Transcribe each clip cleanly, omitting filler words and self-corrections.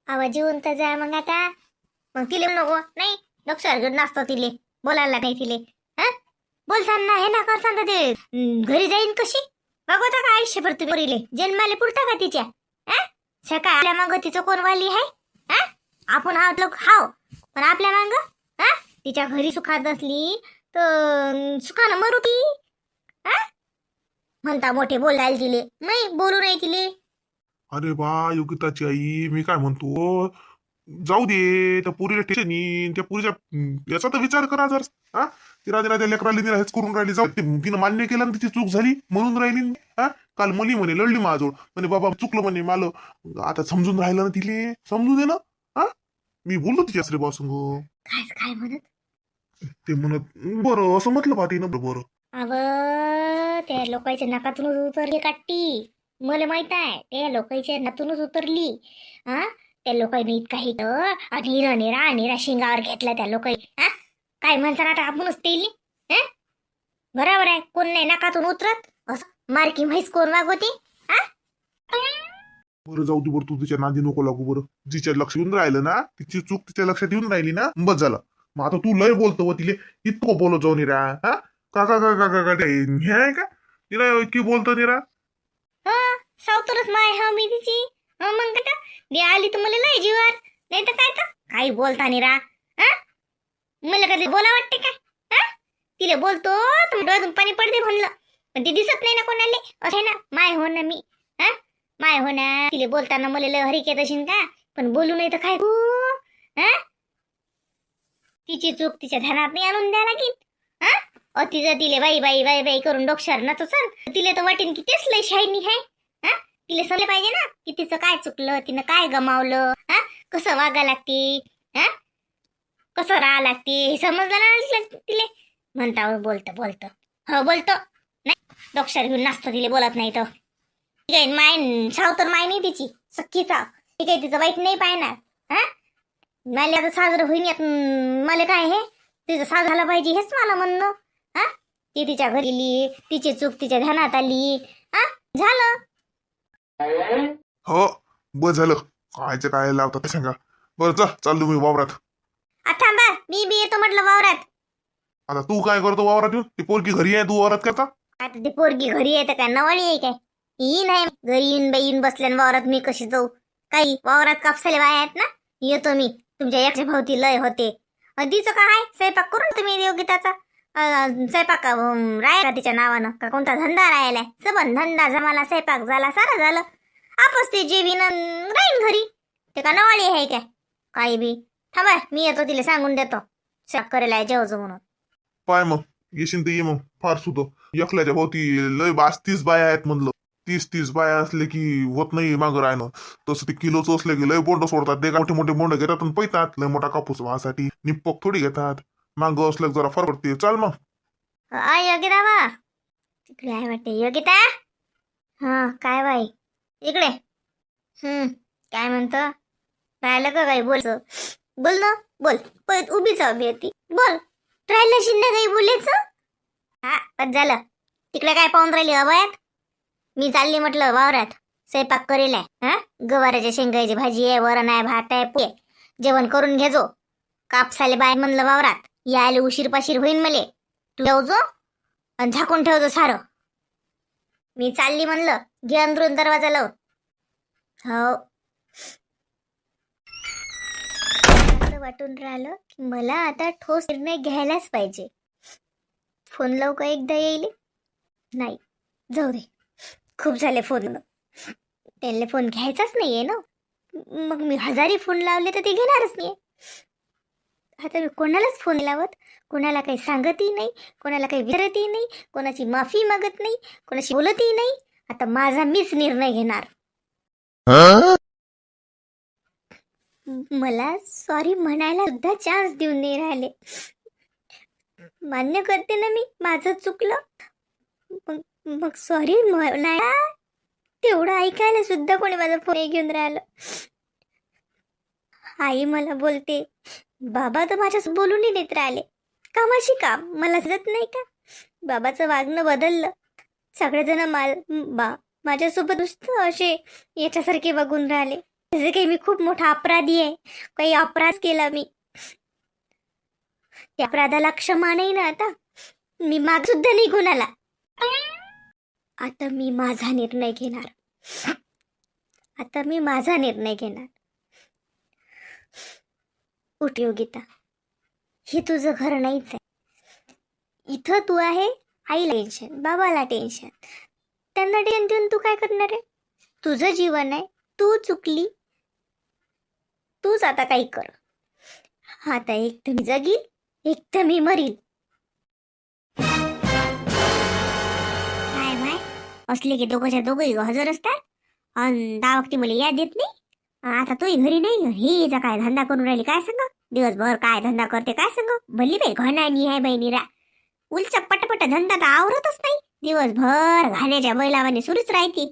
आवाज येऊन तर जा मग आता. मग तिले नको नाही डॉक्टर नसतो तिले बोलायला नाही तिले. हा बोलताना हे ना करताना ते घरी जाईन कशी बघता का आयुष्यभर तुम्ही पोरीले जन्माले पुरता का तिच्या. हा सकाळ आपल्या मागं तिचं कोण वाली आहे. हा आपण आहोत लोक हाव पण आपल्या मांग हा तिच्या घरी सुखात असली तर सुखानं मरू ती. हा म्हणता मोठे बोलायला दिले नाही बोलू नाही तिले. अरे बा योगिताची आई मी काय म्हणतो, जाऊ दे त्या पुरीला टेन्शन येईन. त्या पुरीच्या याचा तर विचार करा जर. हा ती राजा राजा लेकराली तिला हेच करून राहिली. जाऊ तिनं मान्य केलं ना तिची चूक झाली म्हणून राहिली. हा काल मुली म्हणे लढली माझोड म्हणे बाबा चुकलं म्हणे माल. आता समजून राहिलं ना तिले समजू दे ना. हा मी बोललो तिच्या श्री बासंग काय काय म्हणत ते म्हणत बरं असं म्हटलं बा तिनं बरं. अव त्या लोकांच्या नाकातूनच उतरली काट्टी. मला माहित आहे त्या लोकांच्या नातूनच उतरली. हा त्या लोकांनी इतका हिट आणि निरा शिंगावर घेतला त्या लोकांनी. हा काय म्हणसान आता आपणच तेली. हा बरोबर आहे कोण नाही नाकातून उतरत असं मारकी म्हैस कोण वागवते. हा बरं जाऊ दे बरं तू तिच्या नादी नको लागू बरं. जिच्या लक्ष येऊन राहिलं ना तिची चूक तिच्या लक्षात येऊन राहिली ना बस झालं. मग आता तू लय बोलतो व तिले इतकं बोलत जाऊ निरा. हा का का का का का का हे आहे का तिला इतकी बोलतो निरा. हा सावतरच माय हा मी तिची. मग का दे आली तर मला लय जीवार नाही तर काय तर काही बोलता निरा. हा मला कधी बोला वाटते का. हा तिला बोलतो तर डोळ्यातून पाणी पडते म्हणलं पण ते दिसत नाही ना कोणाले असे ना माय हो ना मी. हा माय हो ना तिला बोलताना मला लय हरिक येत असेल का पण बोलू नाही तर काय हो. हा तिची चूक तिच्या ध्यानात नाही आणून द्या लागेल. हा तिचं तिले बाई बाई बाई बाई करून डोक्षार ना चल तिला तर वाटेन की तेच लय शायनी आहे. हा तिला समजलं पाहिजे ना की तिचं काय चुकलं तिनं काय गमावलं. हा कसं वागा लागते. हा कसं राहा लागते हे समजलं ना तिले. म्हणता बोलतं बोलतं हो बोलतो नाही डोक्षार घेऊन नाचतो तिले बोलत नाही तर. ती काही माय सावतर माय नाही तिची सख्खीचा ती काही तिचं वाईट नाही पाहणार. हा मला आता साजरं होईन यात मला काय हे तिचं साज झालं पाहिजे हेच मला म्हणणं. हा ती तिच्या घरी लिही तिची चूक तिच्या ध्यानात आली. हा झालं. हो बस झालं कायचं काय लावतात ते सांगा. बरं चाललो मी वावरात. थांबा मी बी येतो म्हटलं वावरात. आता तू काय करतो वावरात येऊन ती पोरकी घरी आहे तू वावरात करता. आता ती पोरगी घरी येतं काय नवाळी आहे काय येईन आहे घरी येऊन बाई येऊन बसल्या वावरात मी कशी जाऊ. काही वावरात कापसाले बाय आहेत ना येतो मी तुमच्या एकच्या भावती लय होते. अधीचं काय स्वयंपाक करून तुम्ही योगिताचा स्वयंपाक राहिला तिच्या नावानं का कोणता धंदा राहिलाय सबन धंदा जमाला स्वयंपाक झाला सारा झालं आपस ते जेवीन राहीन घरी. ते का नवाळी आहे काय काही बी. थांबा मी येतो तिला सांगून देतो स्वयंपाक करायला जेवजो म्हणून. पाय मग येशील तर ये मग फार सुतो एकल्याच्या भोवती लय 30 बाया आहेत म्हणलं. 30 बाया असले की होत नाही मागं राहणं. तसं ते किलोच असले की लय बोंड सोडतात ते मोठे मोठे बोंड घेतात आणि पैतात लय मोठा कापूस व्हासाठी निप्पक थोडी घेतात. मागं असलं जरा फरक पडते. चाल मग योगिता बा तिकडे आहे वाटते योगिता. हा काय बाई इकडे. काय म्हणतो राहिलं का काही बोलचं बोल ना बोल परत उभीच हवी होती बोल राहिलं शिंदे काही बोलायचं. हा बस झालं तिकडे काय पाहून राहिली अभयात. मी चालली म्हटलं वावरात स्वयंपाक करेल आहे. हा गवाराच्या शेंगाची भाजी आहे वरण आहे भात आहे पोहे जेवण करून घेजो. कापसाले बाय म्हणलं वावरात यायला उशीर पाशीर होईन मले तू येऊजो आणि झाकून ठेवजो सारं. मी चालली म्हणलं घे अंदरून दरवाजा लाव. हो असं वाटून राहिलं की मला आता ठोस निर्णय घ्यायलाच पाहिजे. फोन लावू का एकदा येईल नाही जाऊ दे खूप झाले फोन. त्याला फोन घ्यायचाच नाहीये ना मग मी 1000 फोन लावले तर ते घेणारच नाहीये. आता मी कोणालाच फोन लावत कोणाला काही सांगतही नाही कोणाला काही विचारतही नाही कोणाची माफी मागत नाही कोणाशी बोलतही नाही. आता माझा मीच निर्णय घेणार. मला सॉरी म्हणायला सुद्धा चान्स देऊन नाही राहिले. मान्य करते ना मी माझं चुकलं मग सॉरी म्हणायला तेवढं ऐकायला सुद्धा कोणी माझा फोन घेऊन राहिलं. आई मला बोलते बाबा तर माझ्यासोबत बोलूनही देत राहिले कामाशी काम मला समजत नाही का. बाबाचं वागणं बदललं सगळेजण माझ्यासोबत नुसतं असे याच्यासारखे बघून राहिले. जसं काही मी खूप मोठा अपराधी आहे, काही अपराध केला मी. त्या अपराधाला क्षमा नाही ना आता. मी माग सुद्धा नाही कोणाला. आता मी माझा निर्णय घेणार. आता मी माझा निर्णय घेणार. उठ योगिता, हे तुझं घर नाहीच आहे. इथं तू आहे, आईला टेन्शन, बाबाला टेन्शन, त्यांना टेन्शन देऊन तू काय करणार आहे? तुझं जीवन आहे, तू चुकली, तूच आता काही कर. आता एक तर मी जगील, एक तर मी मरील. काय माय असले की दोघंच्या दोघंही हजर असतात आणि दावकती मला याद देत नाही. आता तोही घरी नाही, हिचा काय धंदा करून राहिली काय सांग. दिवसभर काय धंदा करते काय सांग. भली बाई घणानी आहे बहिणीरा. उलचा पटपट धंदा तर आवरतच नाही. दिवसभर घाण्याच्या बैलावाने सुरूच राहते.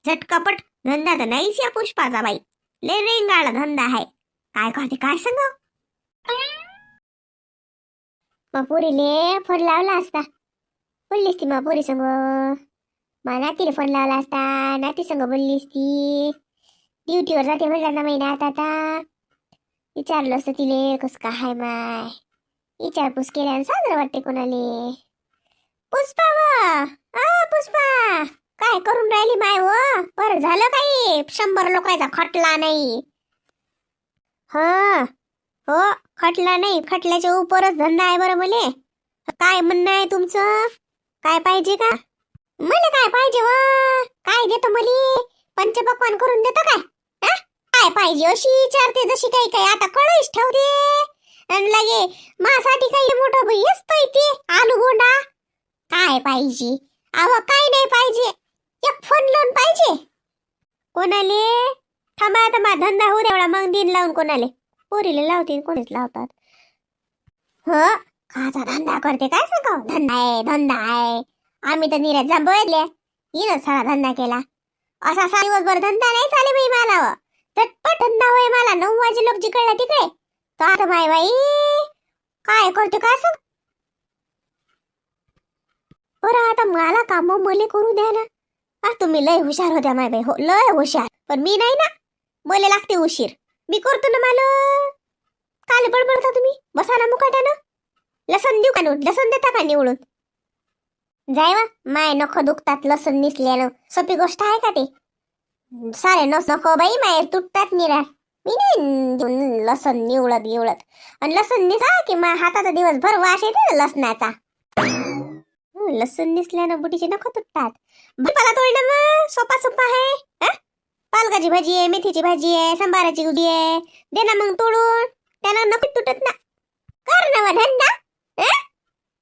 झटकापट धंदा तर नाहीच या पुष्पाचा बाई. ले रेंगाळा धंदा आहे. काय करते काय सांग. मापुरीले फोन लावला असता, बोललीस ती मापुरी संग. मा नातीला फोन लावला असता, नाती संग बोललीस ती. ड्युटीवर जाते म्हणला ना महिन्यात आता. विचारलं असतं तिले कस काय हाय माय. विचारपूस केल्यानं साजरं वाटते कोणाले. पुष्पा पुष्पा काय करून राहिली माय व. बरं झालं काही 100 लोकांचा खटला नाही. हो खटला नाही, खटल्याच्या उपरच धंदा आहे बरं. मले काय म्हणणं आहे तुमचं? काय पाहिजे का? मला काय पाहिजे व? काय देतो मले? पंचपक्वान करून देतो काय? काय पाहिजे अशी विचारते जशी काही काही आता कळीच ठेवते. आणि लगे माझ्यासाठी काही मोठं बाई असतोय ते आलू गोंडा. काय पाहिजे? अव काय नाही पाहिजे, एक फोन लावून पाहिजे. कोणाले? थांबा आता मा धंदा होऊ देवळा मग दिन लावून कोणाले. पोरीले लावतील, कोणीच लावतात. काचा धंदा करते काय सांगाव. धंदा आहे. आम्ही तर निऱ्यात जांभळल्या, हिनं सारा धंदा केला. असा दिवसभर धंदा नाही चाले बाई मला. झटपट धंदा होय मला. 9 वाजे लोक जिकडला तिकडे. तर आता माय बाई काय करते काय सांग. बरं आता मला काम मले करू द्या ना. तुम्ही लय हुशार होत्या माय बाई. हो लय हुशार, पण मी नाही ना. मले लागते उशीर. मी करतो ना मला. काल बडबडता तुम्ही. बसा ना मुकाट्यानं. लसण देऊ का? लसण देता का निवडून? जाय वा माय नख दुखतात लसण निसल्यानं. सोपी गोष्ट आहे का ते? सारे नको बाई माय तुटतात निरा. मी नाही लसण निवडत. आणि लसण निसा की मा हाताचा दिवसभर वास येते ना लसणाचा. लसण निसल्यानं बुटीचे नख तुटतात. भाजीपाला तोडणं मग सोपा आहे. पालकाची भाजी आहे, मेथीची भाजी आहे, संबाराची गुडी आहे. दे ना मग तोडून. त्यानं नको तुटत ना. कर ना धंदा.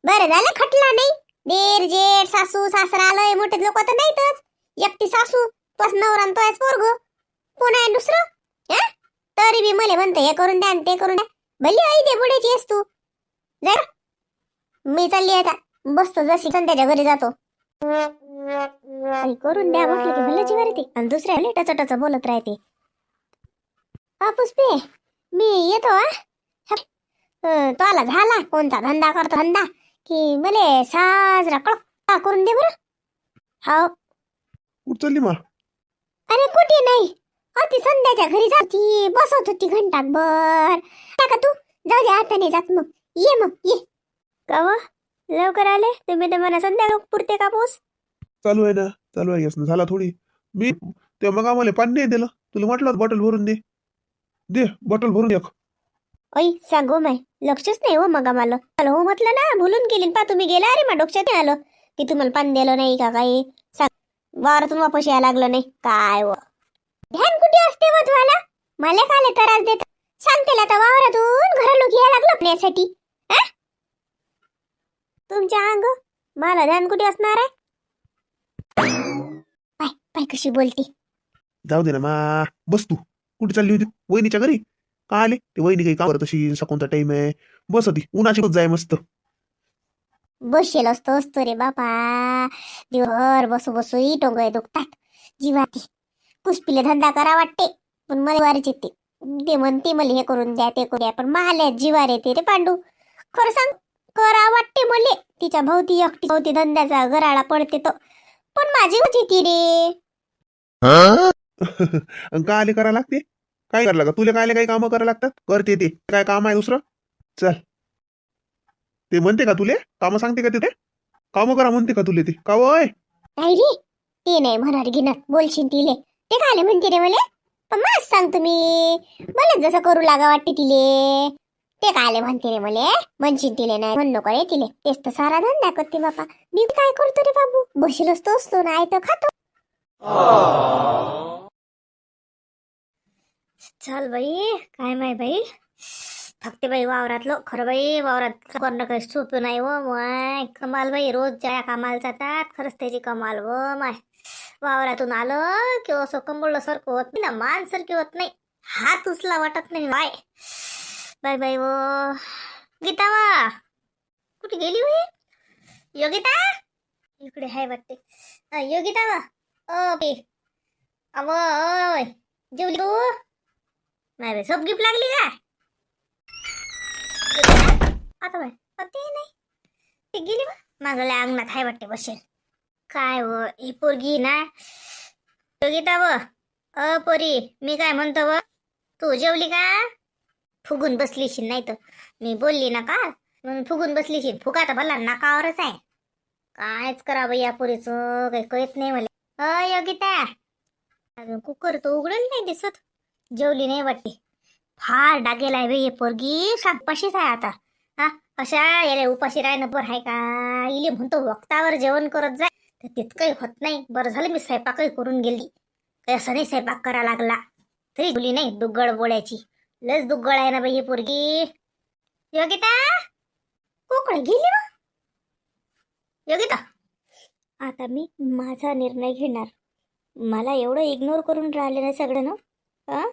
बरं झालं खटला नाही. देर जेठ सासू सासरा लय मोठे लोक तर नाहीतच. एकटी सासू तोच नवरा तोच पोरग. कोण आहे दुसरं? तरी बी मला म्हणते हे करून द्या ते करून द्या. भली आई दे बुड्याची आहेस तू. जर मी चालली आता. बसतो जशी संध्याच्या घरी जातो. करून द्या म्हटलं की भलं जीवार येते. आणि दुसऱ्या टच बोलत राहते. पुष्पे मी येतो. तोला झाला कोणता धंदा करतो धंदा की मले साजरा कळा करून दे बरं. हो कुठं चालली मा? अरे कुठे नाही. ती संध्याच्या घरी जाती बसत होती घंटाभर. का तू जाऊ दे आता नाही जात. मग ये कवा लवकर आले तुम्ही. तर मला संध्या पुरते कापूस चालू आहे ना. चालू आहे ना. झाला थोडी. मी ते मग आम्हाला पाणी नाही दिलं. तुला म्हटलं बॉटल भरून दे. दे बॉटल भरून एक. ओय सांगू माय लक्षच नाही हो. मग आम्हाला हो म्हटलं ना, भुलून गेली. पा तुम्ही गेला. अरे मग डोक्यात नाही आलं की तुम्हाला पाणी दिलं नाही का काही. वारातून वापस यायला लागलं नाही काय व. ध्यान कुठे असते व तुम्हाला? मला काले त्रास देत सांगते आता. वावरातून घरा लोक यायला लागलं आपल्यासाठी. तुमच्या अंग मला ध्यान कुठे असणार आहे. पाय पाय कशी बोलते. जाऊ दे ना मा. बस तू. कुठे चालली होती? वहिनीच्या घरी का आले? ते वहिनी काही काम करत अशी. कोणता टाइम आहे. बस होती उन्हाची जाय मस्त. बसेल असतो रे बापा. दिवसभर बसू टोंगळे दुखतात जीवाती. पुष्पीले धंदा करा वाटते पण मला वारीच येते. ते म्हणते मला हे करून द्या ते करू द्या. पण मला जीवार येते रे पांडू. खरं सांग करा वाटते मले. तिच्या भोवती एकटी भोवती धंद्याचा गराळा पडते तो. पण माझी होती ती रे. अन का आले करा लागते काय करायला का तुला काय काही कामं करायला लागतात करते ते काय काम आहे दुसरं चल ते म्हणते का तुले कामं सांगते का तिथे कामं करा म्हणते का तुले ते का वय नाही रे ते नाही म्हणणार गिनत बोलशील तिले ते काय म्हणते रे मला पण मला सांग तुम्ही मला जसं करू लागा वाटते तिले ते काय म्हणते रे मला म्हणशील तिले नाही म्हण नको रे तिले तेच तर सारा धंदा करते बापा मी काय करतो रे बाबू बसलोच तो असतो ना तर खातो चल बाई काय माय बाई थकते बाई वावरातलं खरं बाई वावरात करणं काही सोपं नाही व माय कमाल बाई रोज ज्या कामाला जातात खरंच त्याची कमाल व माय वावरातून आलं की असं कंबळल्यासारखं होत नाही ना मानसारखी होत नाही हात उचला वाटत नाही बाय बाय बाय व गीता वा कुठे गेली बाई योगिता इकडे आहे वाटते योगिता वा ओके अव ओय जेवली तू नाही बाई सब गिफ्ट लागली का आता बाय ते नाही ते गेली बा मागल्या अंगणात आहे वाटते बसेल काय व ही पोरगी ना योगिता व पोरी मी काय म्हणतो व तू जेवली का फुगून बसलीशी नाही तर मी बोलली ना का म्हणून फुगून बसलीशी फुगा तर भला नाकावरच आहे कायच करावं या पोरीचं काही कळत नाही मला योगिता अजून कुकर तो उघडून नाही दिसत जेवली नाही वाटते फार डागेला आहे बाई हे पोरगी शांतपाशीच आहे आता हा अशा याला उपाशी राहणं बरं आहे का इले म्हणतो वक्तावर जेवण करत जाय तर तितकंही होत नाही बरं झालं मी स्वयंपाकही करून गेली काही असं नाही स्वयंपाक करा लागला तरी बोली नाही दुग्गड बोळ्याची लस दुग्गड आहे ना बाई ही पोरगी योगिता कोकण गेली ना योगिता आता मी माझा निर्णय घेणार मला एवढं इग्नोर करून राहिले ना सगळं ना हा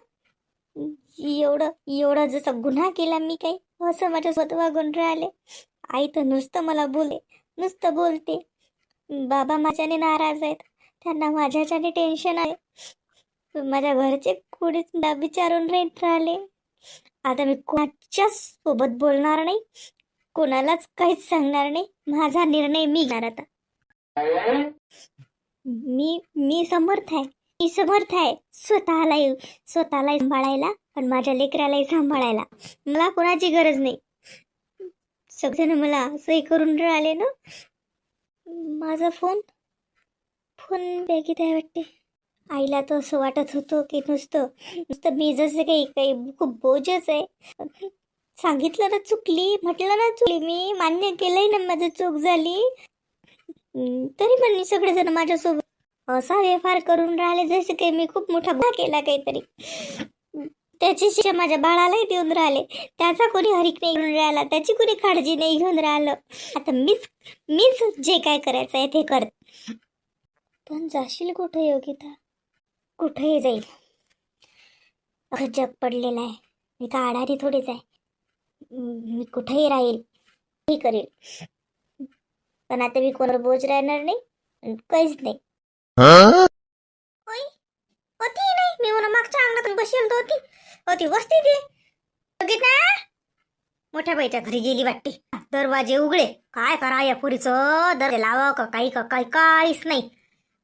एवढं जसं गुन्हा केला मी काही असं माझ्या स्वतः वागून राहिले आई तर नुसतं मला बोले नुसतं बोलते बाबा माझ्याने नाराज आहेत त्यांना माझ्याच्याने टेन्शन आहे माझ्या घरचे कोणीच ना विचारून राहिले आता मी कोणाच्याच सोबत बोलणार नाही कोणालाच काहीच सांगणार नाही माझा निर्णय मी घेणार आता मी समर्थ आहे स्वतःलाही सांभाळायला आणि माझ्या लेकरालाही सांभाळायला मला कोणाची गरज नाही सगळेजण मला असंही करून राहिले ना माझा फोन बॅगेत आहे वाटते आईला तर असं वाटत होतं की नुसतं मी जसं काही खूप बोजच आहे सांगितलं ना चुकली म्हटलं ना चुकली मी मान्य केलंय ना माझं चूक झाली तरी पण मी सगळेजण माझ्यासोबत असा व्यवहार करून राहिले जसे काही मी खूप मोठा गुन्हा केला काहीतरी त्याची शिक्षा माझ्या बाळालाही देऊन राहिले त्याचा कोणी हरीक नाही घेऊन राहिला त्याची कोणी काळजी नाही घेऊन राहिलं आता मीच जे काय करायचं आहे ते करत पण जाशील कुठे योगिता कुठेही जाईल जग पडलेलं आहे मी का आडारी थोडीच आहे मी कुठेही राहील हे करेल पण आता मी कोणावर बोज राहणार नाही काहीच नाही होती नाही मी म्हणून मागच्या अंगणातून बसेल होती वस्ती ती बघितला मोठ्या बाईच्या घरी गेली वाटते दरवाजे उघडे काय करा या पुरीचं दर लावा का काही काहीच नाही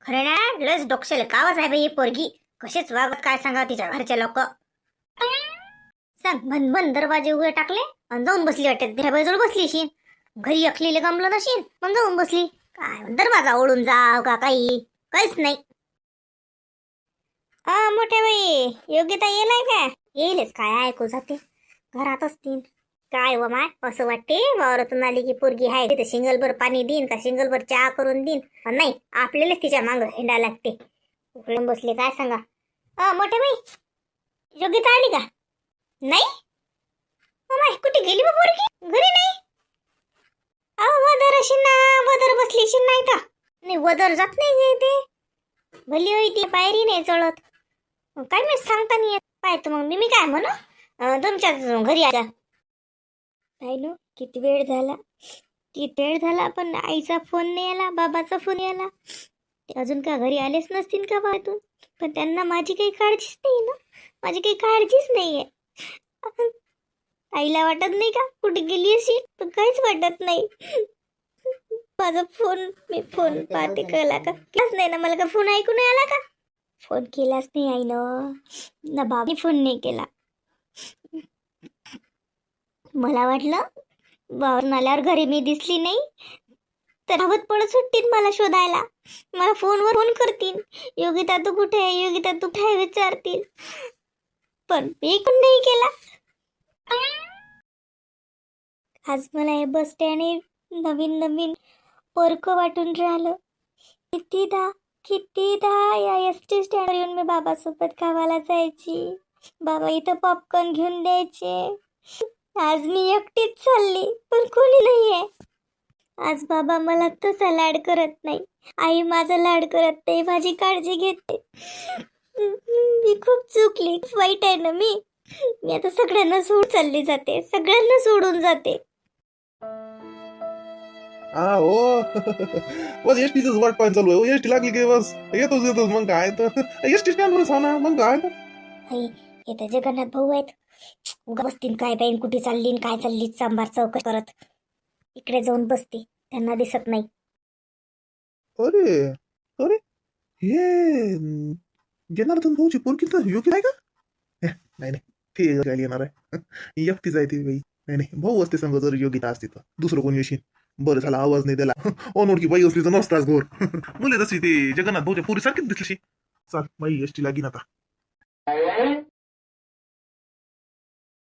खरं ना लस डोक्याला कावाच आहे बाई ही पोरगी कसेच वागत काय सांगा तिच्या घरचे लोक सांग बंद दरवाजे उघडे टाकले आणि जाऊन बसली वाटते त्या बाईजवळ बसली शी घरी अखलीले गमलं नशील मग जाऊन बसली काय दरवाजा ओढून जाव का काहीच नाही मोठ्या बाई योग्यता येलाय का येईलच काय ऐकू जाते घरात असतील काय व माय असं वाटते वावरातून आली की पोरगी आहे तिथे शिंगलभर पाणी देईन का शिंगलभर चहा करून देईन नाही आपल्यालाच तिच्या मागं हिंडा लागते उघडून बसले काय सांगा मोठ्या बाई योग्यता आली का नाही माय कुठे गेली बा पोरगी घरी नाही वदर अशी ना वदर बसली अशी नाही का नाही वदर जात नाही ते भली होई ती पायरी नाही चढत काय मी सांगता नाही येत पाहतो मग मी काय म्हणू तुमच्या घरी आल्या पाहिलं किती वेळ झाला पण आईचा फोन नाही आला बाबाचा फोन नाही आला ते अजून का घरी आलेच नसतील का बातून पण त्यांना माझी काही काळजीच नाही आहे आईला वाटत नाही का कुठे गेली अशी पण काहीच वाटत नाही माझा फोन मी फोन पाहते कळला का नाही ना मला का फोन ऐकून आला का फोन केलाच नाही आईनं ना बाबी फोन नाही केला. मला वाटलं बावरून आल्यावर घरी मी दिसली नाही तर धावत पळत सुटतील मला शोधायला. मला फोनवर फोन करतील, योगिता तू कुठे आहे, योगिता तू कुठे आहे विचारतील. पण मी पण नाही केला. आज मला हे बस स्टँड नवीन नवीन परक वाटून राहिलं. कितीदा या एस टी स्टँडवर येऊन मी बाबासोबत गावाला जायची. बाबा इथं पॉपकॉर्न घेऊन द्यायचे. आज मी एकटीच चालली पण कोणी नाहीये. आज बाबा मला तसा लाड करत नाही, आई माझा लाड करत नाही, माझी काळजी घेते. मी खूप चुकली, खूप वाईट आहे ना मी आता सगळ्यांना सोडून चालली जाते, सगळ्यांना सोडून जाते. हा हो. बस एसटीच वाट पाहायला चालू आहे. एसटी लागली की बस येतोच मग काय तर एसटी स्टँडवरच हो ना मग काय तर. हे तर जगन्नाथ भाऊ आहेत. उगा बसतील काय बाईन कुठे चालली काय चालली सांबार चौकश करत. इकडे जाऊन बसते, त्यांना दिसत नाही. अरे अरे हे जनार्दन भाऊची पोरकी तर योग्य आहे का? नाही नाही ते येणार आहे. एकटीच आहे ती बाई. नाही नाही भाऊ असते संग जर योगिता असती तर दुसरं कोणी येशील. बरं झाला आवाज नाही त्याला. अनोळखी बाई असली तर नसताच घोर. मुले तशी ते जगन्नाथ भाऊच्या पोरी सारखीच दिसली. चाल बाई एसटी लागीन आता.